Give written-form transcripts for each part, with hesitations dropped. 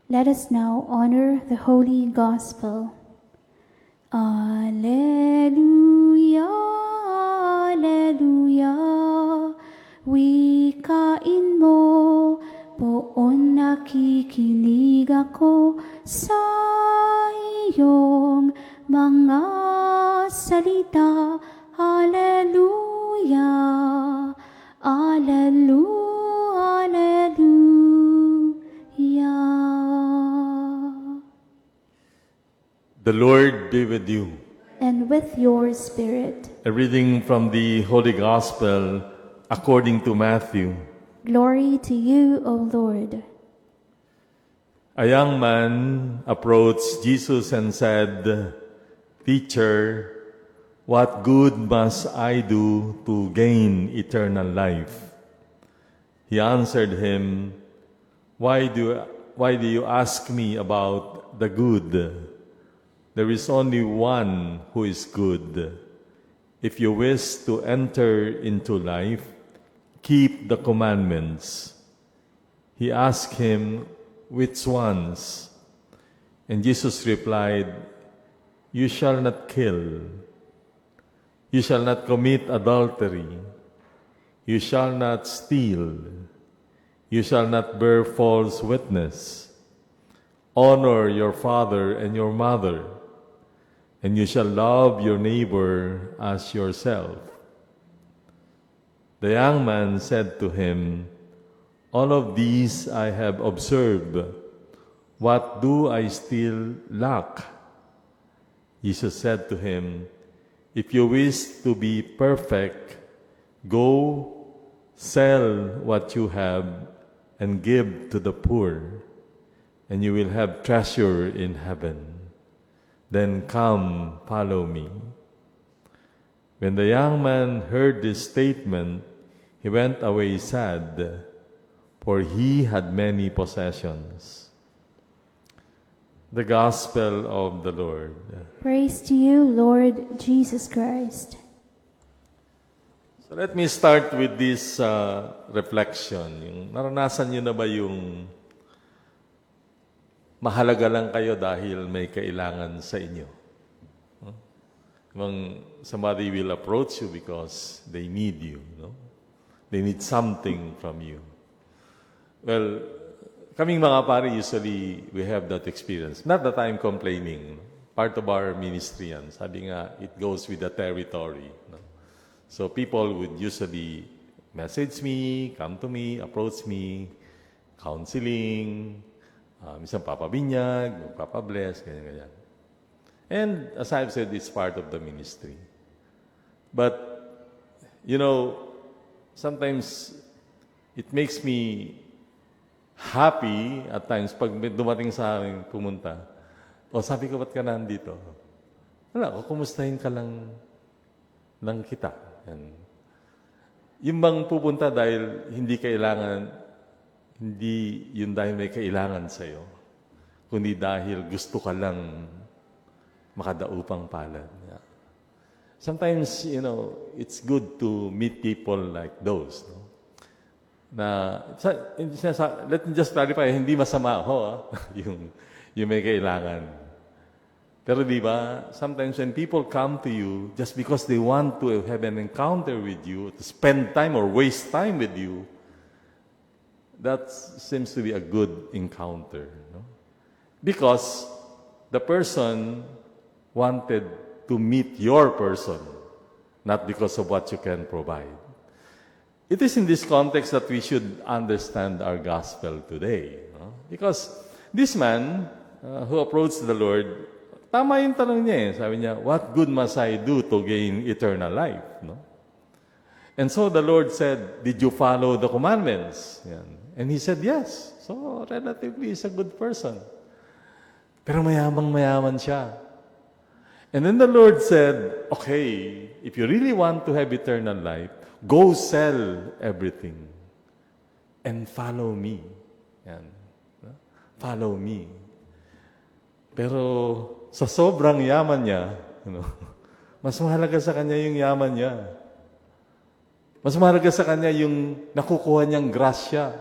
Let us now honor the Holy Gospel. Alleluia, Alleluia, wikain mo, poon nakikinig ako sa iyong mga salita. Alleluia, Alleluia, Alleluia. The Lord be with you. And with your spirit. A reading from the Holy Gospel according to Matthew. Glory to you, O Lord. A young man approached Jesus and said, "Teacher, what good must I do to gain eternal life?" He answered him, Why do you ask me about the good? There is only one who is good. If you wish to enter into life, keep the commandments." He asked him, "Which ones?" And Jesus replied, "You shall not kill. You shall not commit adultery. You shall not steal. You shall not bear false witness. Honor your father and your mother. And you shall love your neighbor as yourself." The young man said to him, "All of these I have observed. What do I still lack?" Jesus said to him, "If you wish to be perfect, go sell what you have and give to the poor, and you will have treasure in heaven. Then come, follow me." When the young man heard this statement, he went away sad, for he had many possessions. The Gospel of the Lord. Praise to you, Lord Jesus Christ. So let me start with this reflection. Yung naranasan niyo na ba yung mahalaga lang kayo dahil may kailangan sa inyo? When somebody will approach you because they need you, no? They need something from you. Well, kaming mga pare, usually we have that experience. Not that I'm complaining. Part of our ministry yan. Sabi nga, it goes with the territory. No? So people would usually message me, come to me, approach me, counseling, minsan papabinyag, papabless, ganyan-ganyan. And as I've said, it's part of the ministry. But, you know, sometimes it makes me happy at times pag dumating sa akin pumunta. O sabi ko, ba't ka nandito? Wala, kumustahin ka lang kita. Yan. Yung bang pupunta dahil hindi yun dahil may kailangan sa'yo, kundi dahil gusto ka lang makadaupang palad. Yeah. Sometimes, you know, it's good to meet people like those. No? Let me just clarify, hindi masama ho, yung may kailangan. Pero di ba, sometimes when people come to you just because they want to have an encounter with you, to spend time or waste time with you, that seems to be a good encounter. No? Because the person wanted to meet your person, not because of what you can provide. It is in this context that we should understand our gospel today. No? Because this man who approached the Lord, tama yung tanong niya eh. Sabi niya, what good must I do to gain eternal life? No? And so the Lord said, did you follow the commandments? Yan. And he said, yes. So relatively, he's a good person. Pero mayamang-mayaman siya. And then the Lord said, okay, if you really want to have eternal life, go sell everything and follow me. Yan. Follow me. Pero sa sobrang yaman niya, mas mahalaga sa kanya yung yaman niya. Mas mahalaga sa kanya yung nakukuha niyang grasya.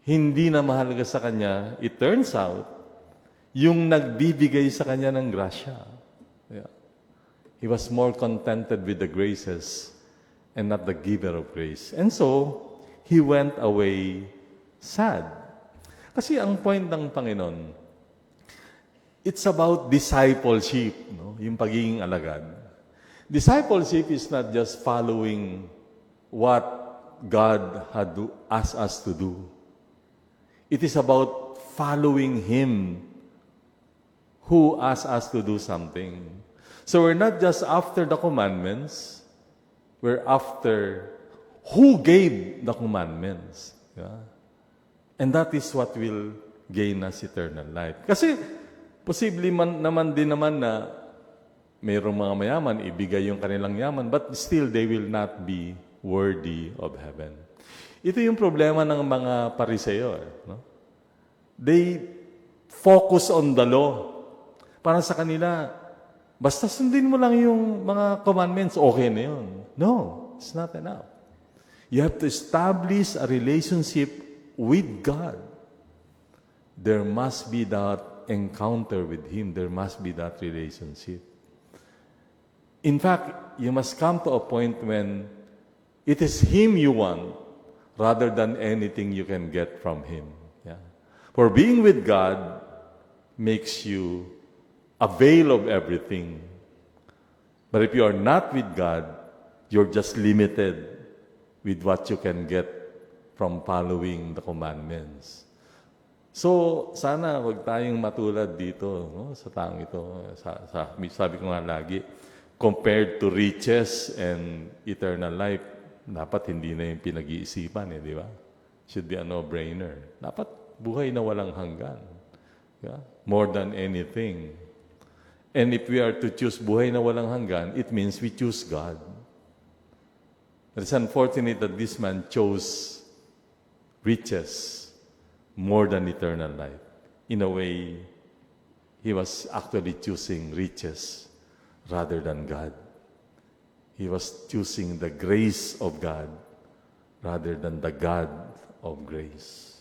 hindi na mahalaga sa kanya, it turns out, yung nagbibigay sa kanya ng grasya. Yeah. He was more contented with the graces and not the giver of grace. And so, he went away sad. Kasi ang point ng Panginoon, it's about discipleship, no? Yung pagiging alagad. Discipleship is not just following what God had asked us to do. It is about following Him who asked us to do something. So we're not just after the commandments, we're after who gave the commandments. Yeah? And that is what will gain us eternal life. Kasi, posible naman na mayroong mga mayaman, ibigay yung kanilang yaman, but still they will not be worthy of heaven. Ito yung problema ng mga Pariseo. No? They focus on the law. Para sa kanila, basta sundin mo lang yung mga commandments, okay na yun. No, it's not enough. You have to establish a relationship with God. There must be that encounter with Him. There must be that relationship. In fact, you must come to a point when it is Him you want rather than anything you can get from Him. Yeah. For being with God makes you avail of everything. But if you are not with God, you're just limited with what you can get from following the commandments. So, sana wag tayong matulad dito, no, sa taong ito. Sabi ko nga lagi, compared to riches and eternal life, dapat hindi na yung pinag-iisipan, di ba? Should be a no-brainer. Dapat buhay na walang hanggan. Yeah? More than anything. And if we are to choose buhay na walang hanggan, it means we choose God. It's unfortunate that this man chose riches more than eternal life. In a way, he was actually choosing riches rather than God. He was choosing the grace of God rather than the God of grace.